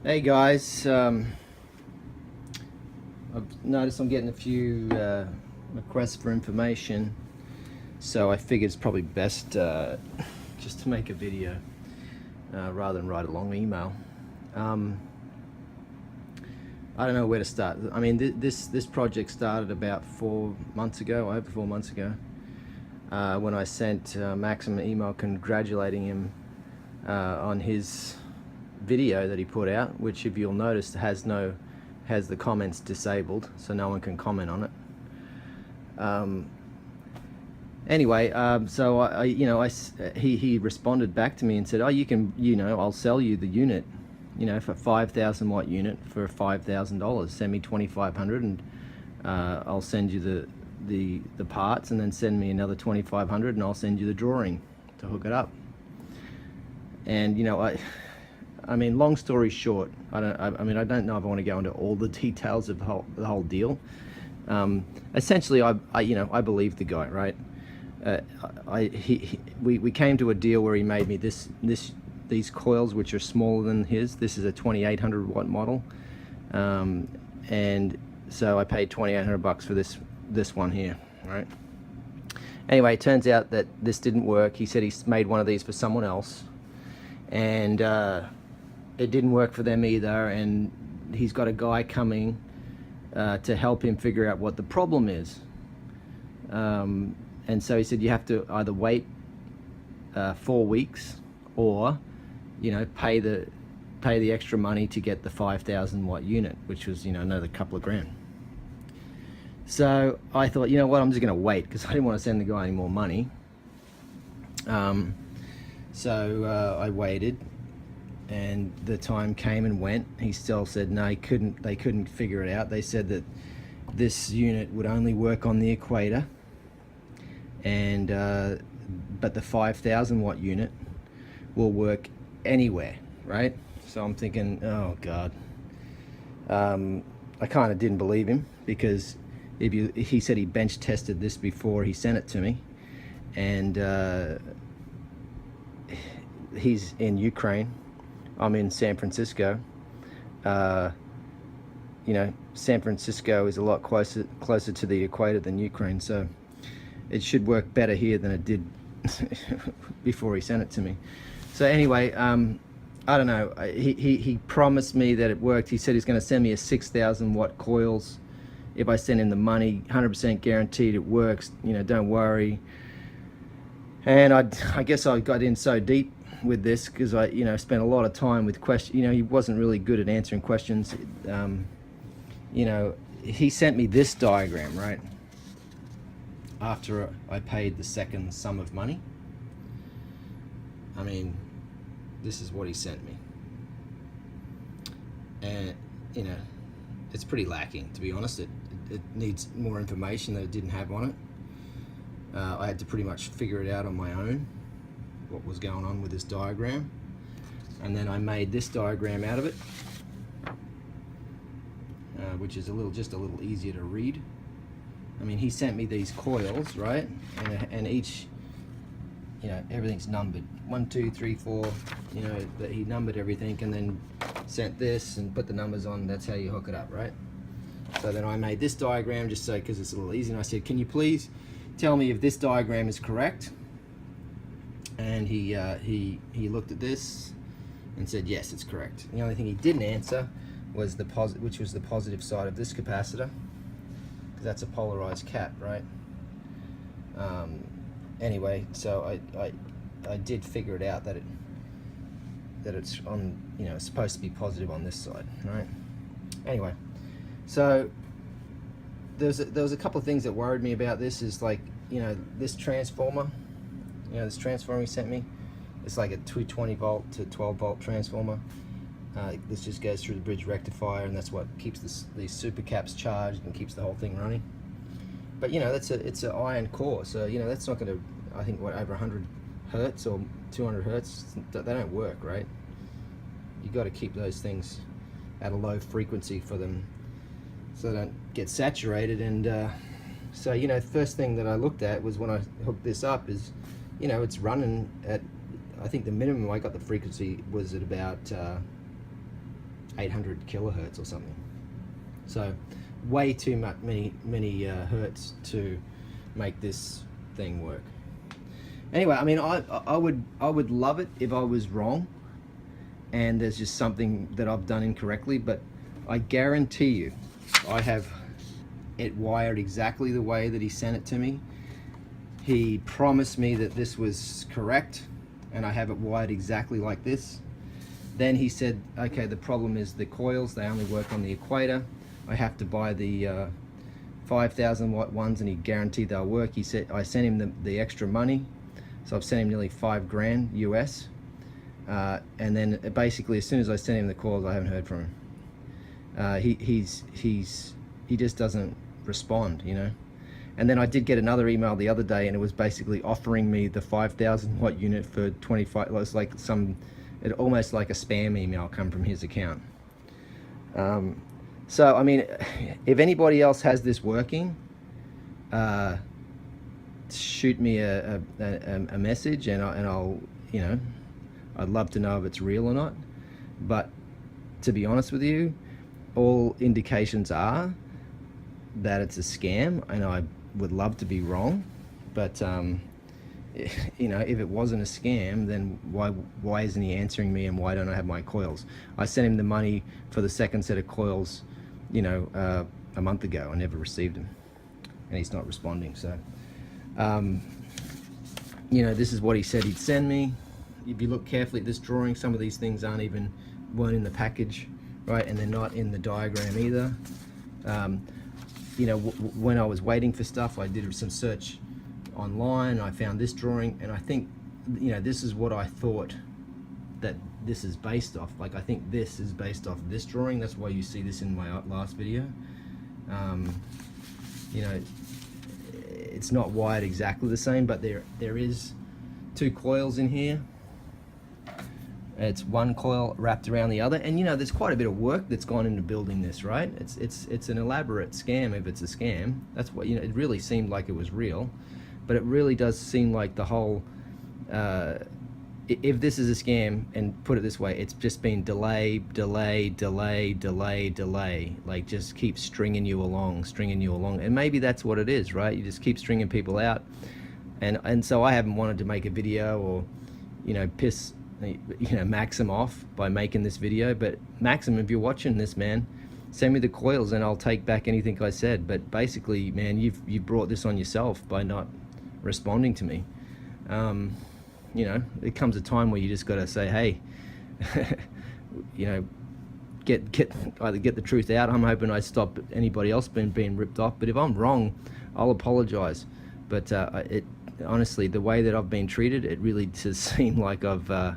Hey guys, I've noticed I'm getting a few requests for information, so I figured it's probably best just to make a video rather than write a long email. I don't know where to start. I mean, this project started about 4 months ago, over 4 months ago, when I sent Maxim an email congratulating him on his video that he put out, which, if you'll notice, has the comments disabled, so no one can comment on it. Anyway, so he responded back to me and said, "Oh, you can, I'll sell you the unit, for 5,000 watt unit for $5,000. Send me 2,500, and I'll send you the parts, and then send me another 2,500, and I'll send you the drawing to hook it up." And I mean, long story short, I don't know if I want to go into all the details of the whole deal. Essentially, I believe the guy, right? We came to a deal where he made me these coils, which are smaller than his. This is a 2,800 watt model, and so I paid 2,800 bucks for this one here, right? Anyway, it turns out that this didn't work. He said he made one of these for someone else, and it didn't work for them either, and he's got a guy coming to help him figure out what the problem is. And so he said you have to either wait 4 weeks, or pay the extra money to get the 5,000 watt unit, which was another couple of grand. So I thought, you know what, I'm just going to wait, because I didn't want to send the guy any more money. So I waited, and the time came and went. He still said no, they couldn't figure it out. They said that this unit would only work on the equator, and but the 5,000 watt unit will work anywhere, right? So I'm thinking, oh God. I kind of didn't believe him, because he said he bench tested this before he sent it to me, and he's in Ukraine. I'm in San Francisco. San Francisco is a lot closer to the equator than Ukraine, so it should work better here than it did before he sent it to me. So anyway, I don't know. He promised me that it worked. He said he's going to send me a 6,000 watt coils if I send him the money. 100% guaranteed it works. Don't worry. And I guess I got in so deep with this because I spent a lot of time with questions. He wasn't really good at answering questions. He sent me this diagram, right, after I paid the second sum of money. I mean, this is what he sent me, and it's pretty lacking, to be honest. It needs more information that it didn't have on it. I had to pretty much figure it out on my own, what was going on with this diagram, and then I made this diagram out of it, which is just a little easier to read. I mean, he sent me these coils, right, and each, everything's numbered, 1 2 3 4, that he numbered everything, and then sent this and put the numbers on. That's how you hook it up, right? So then I made this diagram just so, because it's a little easier, and I said, can you please tell me if this diagram is correct? And he looked at this and said, yes, it's correct. The only thing he didn't answer was which was the positive side of this capacitor, because that's a polarized cap, right? Anyway, so I did figure it out that it's on, it's supposed to be positive on this side, right? Anyway, so there was a couple of things that worried me about this. Is like, this transformer, this transformer he sent me, it's like a 220 volt to 12 volt transformer. This just goes through the bridge rectifier, and that's what keeps these super caps charged and keeps the whole thing running. But it's an iron core, so that's not going to, I think, over 100 hertz or 200 hertz, they don't work, right? You got to keep those things at a low frequency for them, so they don't get saturated. And so first thing that I looked at was, when I hooked this up, is it's running at, I think the minimum I got the frequency was at about 800 kilohertz or something. So way too much, many hertz to make this thing work. Anyway, I mean, I would love it if I was wrong and there's just something that I've done incorrectly, but I guarantee you I have it wired exactly the way that he sent it to me. He promised me that this was correct and I have it wired exactly like this. Then he said, okay, the problem is the coils, they only work on the equator. I have to buy the 5,000 watt ones and he guaranteed they'll work. He said, I sent him the extra money. So I've sent him nearly $5 grand US. And then basically as soon as I sent him the coils, I haven't heard from him. He just doesn't respond, you know. And then I did get another email the other day and it was basically offering me the 5,000 watt unit for 25, it was like almost like a spam email come from his account. So I mean, if anybody else has this working, shoot me a message and I'll, you know, I'd love to know if it's real or not. But to be honest with you, all indications are that it's a scam, and I would love to be wrong, but you know, if it wasn't a scam, then why isn't he answering me, and why don't I have my coils? I sent him the money for the second set of coils, you know, a month ago. I never received them, and he's not responding. So you know, this is what he said he'd send me. If you look carefully at this drawing, some of these things weren't in the package, right? And they're not in the diagram either. You know, when I was waiting for stuff, I did some search online. I found this drawing, and I think, you know, this is what I thought that this is based off. Like, I think this is based off this drawing. That's why you see this in my last video. You know, it's not wired exactly the same, but there is two coils in here. It's one coil wrapped around the other, and you know, there's quite a bit of work that's gone into building this, right? It's an elaborate scam. If it's a scam, that's what, you know, it really seemed like it was real, but it really does seem like the whole if this is a scam, and put it this way, it's just been delay, like just keep stringing you along, and maybe that's what it is, right? You just keep stringing people out, and so I haven't wanted to make a video or, you know, piss, you know, Maxim off by making this video. But Maxim, if you're watching this, man, send me the coils and I'll take back anything I said. But basically, man, you've brought this on yourself by not responding to me. You know, it comes a time where you just got to say, hey, you know, either get the truth out. I'm hoping I stop anybody else being ripped off. But if I'm wrong, I'll apologize. But honestly, the way that I've been treated, it really does seem like I've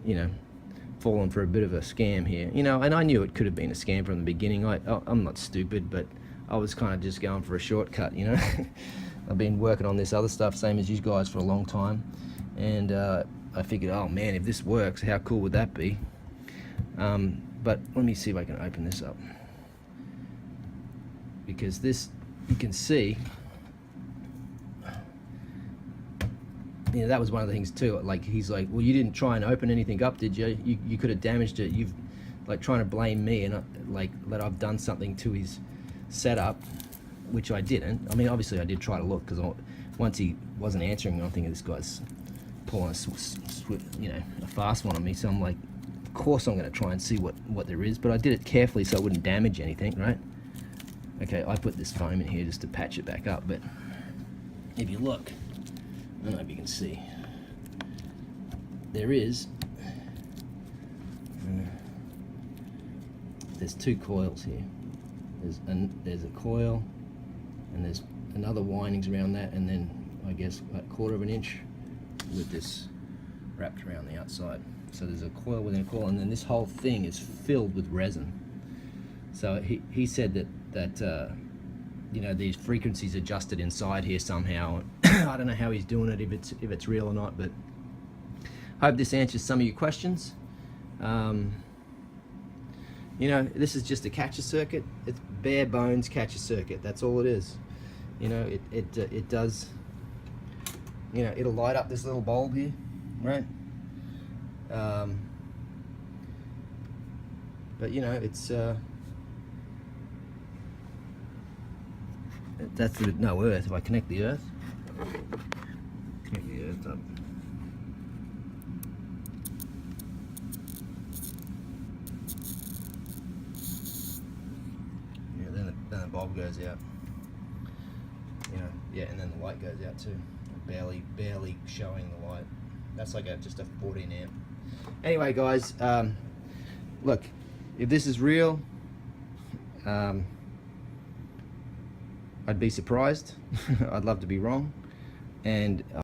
you know, fallen for a bit of a scam here, you know. And I knew it could have been a scam from the beginning. I'm not stupid, but I was kind of just going for a shortcut, you know. I've been working on this other stuff, same as you guys, for a long time, and I figured, oh man, if this works, how cool would that be? But let me see if I can open this up, because this, you can see, you know, that was one of the things too. Like, he's like, well, you didn't try and open anything up, did you? You could have damaged it. You've, like, trying to blame me, and like that I've done something to his setup, which I didn't. I mean, obviously I did try to look, because once he wasn't answering me, I'm thinking this guy's pulling a fast one on me. So I'm like, of course I'm going to try and see what there is, but I did it carefully so it wouldn't damage anything, right? Okay, I put this foam in here just to patch it back up, but if you look, I don't know if you can see, there's two coils here. There's a coil, and there's another windings around that, and then I guess a 1/4 of an inch with this wrapped around the outside. So there's a coil within a coil, and then this whole thing is filled with resin. So he said that you know, these frequencies adjusted inside here somehow. I don't know how he's doing it, if it's real or not, but I hope this answers some of your questions. You know, this is just a catcher circuit. It's bare bones catcher circuit. That's all it is. You know, it does, you know, it'll light up this little bulb here, right? But you know, it's that's the no earth. If I connect the earth up. Yeah, then the bulb goes out. You know, yeah, and then the light goes out too. Barely showing the light. That's like just a 14 amp. Anyway, guys, look, if this is real, I'd be surprised. I'd love to be wrong, and